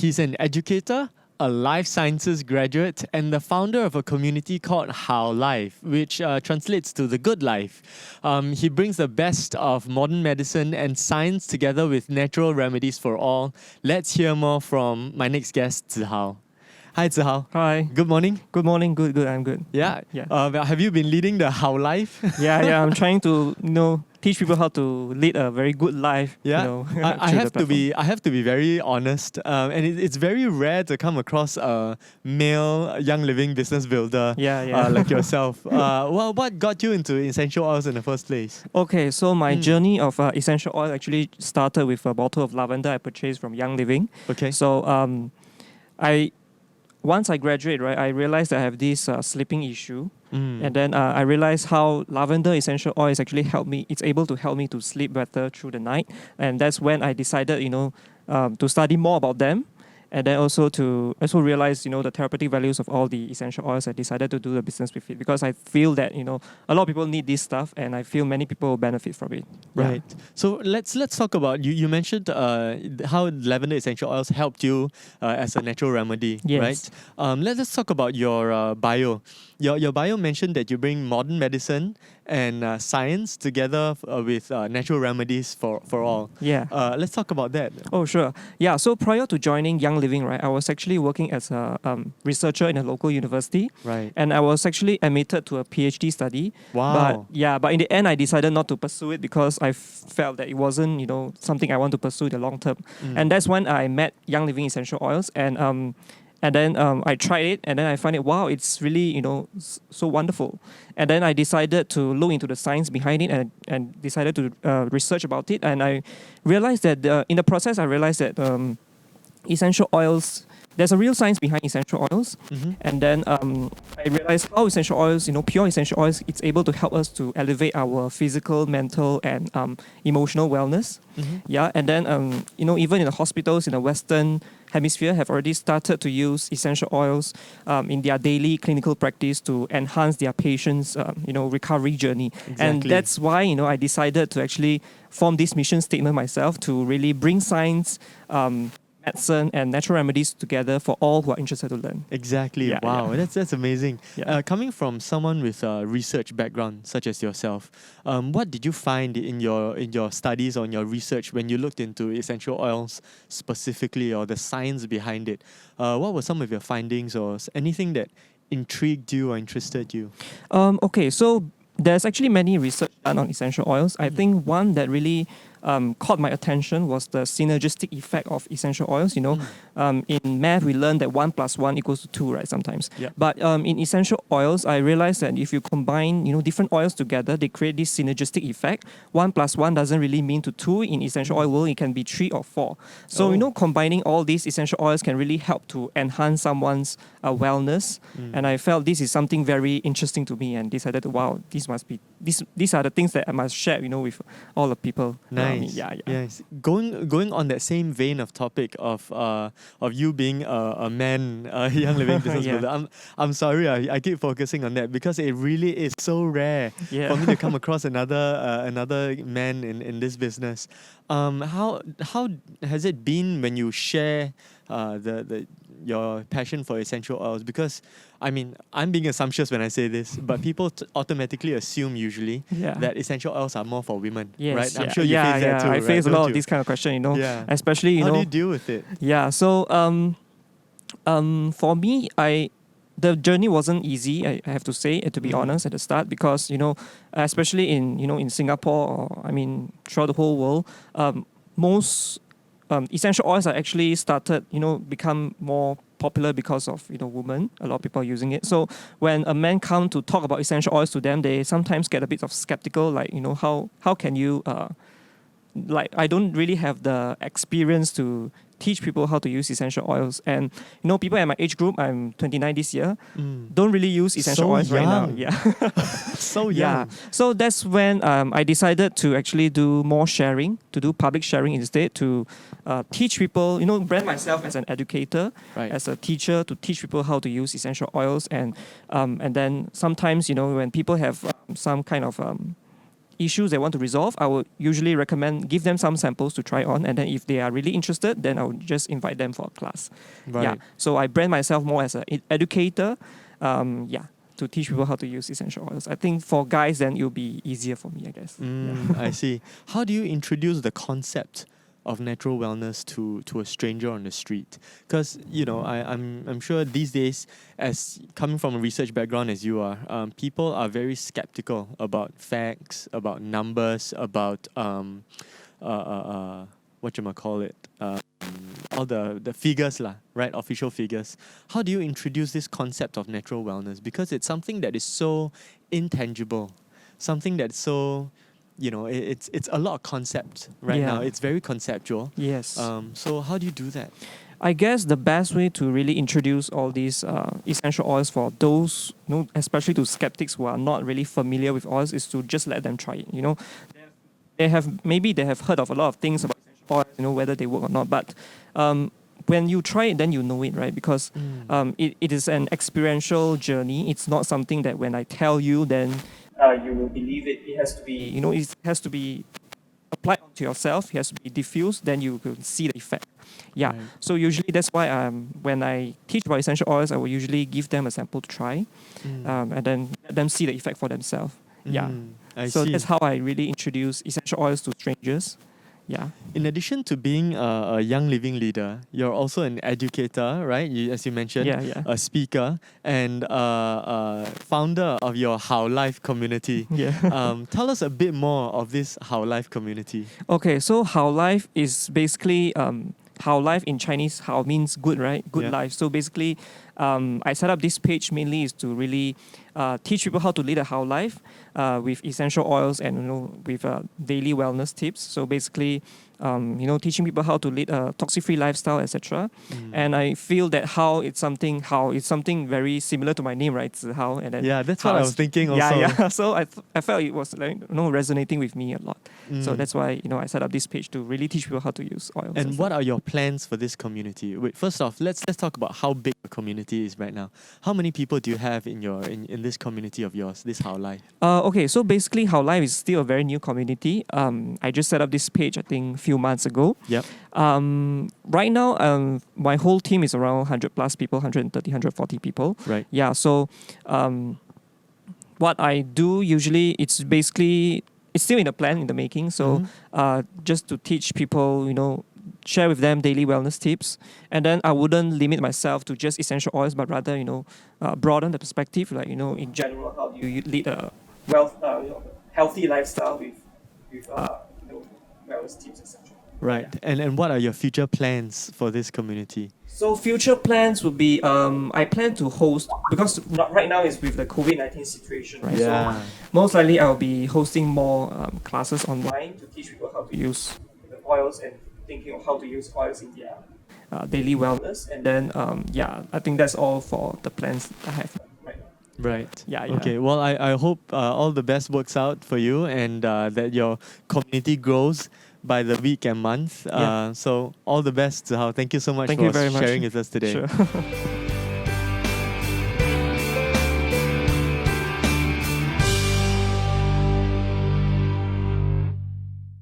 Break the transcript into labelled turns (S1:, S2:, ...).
S1: He's an educator, a life sciences graduate, and the founder of a community called How Life, which translates to the good life. He brings the best of modern medicine and science together with natural remedies for all. Let's hear more from my next guest, Zihao. Hi, Zihao.
S2: Hi.
S1: Good morning.
S2: Good morning. Good. I'm good.
S1: Yeah.
S2: Yeah.
S1: Have you been leading the How Life?
S2: Yeah. I'm trying to teach people how to lead a very good life.
S1: Yeah, I have to be very honest, and it's very rare to come across a male young living business builder, like yourself. Well, what got you into essential oils in the first place?
S2: Okay, so my journey of essential oil actually started with a bottle of lavender I purchased from Young Living.
S1: Okay.
S2: So once I graduate, right, I realized I have this sleeping issue. And then I realized how lavender essential oil is actually it's able to help me to sleep better through the night. And that's when I decided, to study more about them. And then also to realize, the therapeutic values of all the essential oils. I decided to do the business with it because I feel that, a lot of people need this stuff and I feel many people will benefit from it.
S1: Right. Yeah. So let's talk about, you mentioned how lavender essential oils helped you as a natural remedy,
S2: yes.
S1: right? Let's talk about your bio. Your bio mentioned that you bring modern medicine and science together with natural remedies for all.
S2: Yeah.
S1: Let's talk about that.
S2: Oh, sure. Yeah. So prior to joining Young Living, right, I was actually working as a researcher in a local university.
S1: Right.
S2: And I was actually admitted to a PhD study.
S1: Wow.
S2: But in the end, I decided not to pursue it because I felt that it wasn't, something I want to pursue in the long term. And that's when I met Young Living Essential Oils. And then I tried it, and then I find it, wow, it's really, so wonderful. And then I decided to look into the science behind it and decided to research about it. And I realized that in the process, I realized that essential oils, there's a real science behind essential oils.
S1: Mm-hmm.
S2: And then I realized how essential oils, pure essential oils, it's able to help us to elevate our physical, mental, and emotional wellness.
S1: Mm-hmm.
S2: Yeah, and then, even in the hospitals in the Western Hemisphere have already started to use essential oils in their daily clinical practice to enhance their patients' recovery journey.
S1: Exactly.
S2: And that's why I decided to actually form this mission statement myself to really bring science, medicine, and natural remedies together for all who are interested to learn.
S1: Exactly.
S2: Yeah,
S1: wow,
S2: yeah.
S1: That's amazing.
S2: Yeah.
S1: Coming from someone with a research background such as yourself, what did you find in your studies or in your research when you looked into essential oils specifically, or the science behind it? What were some of your findings or anything that intrigued you or interested you?
S2: Okay, so there's actually many research done on essential oils. I think one that really caught my attention was the synergistic effect of essential oils. In math, we learned that 1 + 1 = 2, right, sometimes.
S1: Yep.
S2: But in essential oils, I realized that if you combine, different oils together, they create this synergistic effect. 1 + 1 doesn't really mean to 2. In essential oil world, it can be 3 or 4. So, combining all these essential oils can really help to enhance someone's wellness. And I felt this is something very interesting to me and decided, wow, these are the things that I must share, with all the people.
S1: Nice.
S2: Yeah.
S1: Yes. Going on that same vein of topic of you being a man, a young living business
S2: Yeah.
S1: builder. I'm sorry, I keep focusing on that because it really is so rare for me to come across another man in this business. How has it been when you share your passion for essential oils? Because I'm being assumptuous when I say this, but people automatically assume usually that essential oils are more for women, right? I'm sure you face that too.
S2: I face a
S1: right?
S2: lot of this kind of question,
S1: Yeah.
S2: especially
S1: How do you deal with it?
S2: Yeah. So for me, the journey wasn't easy. I have to say, to be honest, at the start, because especially in Singapore, or throughout the whole world, most essential oils are actually started, become more popular because of women. A lot of people are using it. So when a man come to talk about essential oils to them, they sometimes get a bit of skeptical, like how can you I don't really have the experience to teach people how to use essential oils. And people at my age group, I'm 29 this year, don't really use essential oils right now. Yeah.
S1: So young.
S2: Yeah. So that's when I decided to actually do more sharing, to do public sharing instead, to teach people, brand myself as an educator,
S1: right,
S2: as a teacher, to teach people how to use essential oils. And then sometimes, when people have some kind of issues they want to resolve, I would usually give them some samples to try on, and then if they are really interested, then I would just invite them for a class.
S1: Right.
S2: Yeah. So I brand myself more as an educator. To teach people how to use essential oils. I think for guys, then it'll be easier for me, I guess.
S1: I see. How do you introduce the concept of natural wellness to a stranger on the street? Because I'm sure these days, as coming from a research background as you are, people are very skeptical about facts, about numbers, about all the figures lah, right? Official figures. How do you introduce this concept of natural wellness? Because it's something that is so intangible, something that's so, it's a lot of concept right now. It's very conceptual.
S2: Yes.
S1: So how do you do that?
S2: I guess the best way to really introduce all these essential oils for those, especially to skeptics who are not really familiar with oils, is to just let them try it. They have heard of a lot of things about essential oils, whether they work or not. But when you try it, then you know it, right? Because it is an experiential journey. It's not something that when I tell you, then you will believe it. It has to be, it has to be applied onto yourself. It has to be diffused. Then you will see the effect. Yeah. Right. So usually that's why when I teach about essential oils, I will usually give them a sample to try, and then let them see the effect for themselves. Yeah.
S1: I see.
S2: That's how I really introduce essential oils to strangers. Yeah.
S1: In addition to being a young living leader, you're also an educator, right? As you mentioned, a speaker and founder of your How Life community.
S2: Yeah.
S1: Tell us a bit more of this How Life community.
S2: Okay, so How Life is basically How Life in Chinese. How means good, right? Good life. So basically, I set up this page mainly is to really teach people how to lead a How Life with essential oils and with daily wellness tips. So basically, teaching people how to lead a toxic-free lifestyle, etc. And I feel that How it's something very similar to my name, right? How and then
S1: that's what I was thinking also.
S2: Yeah. So I felt it was resonating with me a lot. So that's why I set up this page to really teach people how to use oils.
S1: And what are your plans for this community? Wait, first off, let's talk about how big the community is right now. How many people do you have in this community of yours, this How Life?
S2: Okay, so basically How Life is still a very new community. I just set up this page I think a few months ago.
S1: Yep.
S2: Right now, my whole team is around 100 plus people, 130, 140 people.
S1: Right.
S2: Yeah. So, what I do usually, it's still in the making. So, just to teach people, share with them daily wellness tips, and then I wouldn't limit myself to just essential oils, but rather broaden the perspective. Like in general, how do you lead a healthy lifestyle with wellness tips, etc.
S1: Right. And what are your future plans for this community?
S2: So future plans would be I plan to host, because right now it's with the COVID-19 situation, right?
S1: Yeah.
S2: So most likely I'll be hosting more classes online to teach people how to use the oils and thinking of how to use oils in their daily wellness. And then I think that's all for the plans I have right now.
S1: Right.
S2: Yeah.
S1: Okay. Well, I hope all the best works out for you and that your community grows by the week and month. So all the best, Zahao. Thank you so much for sharing with us today.
S2: Sure.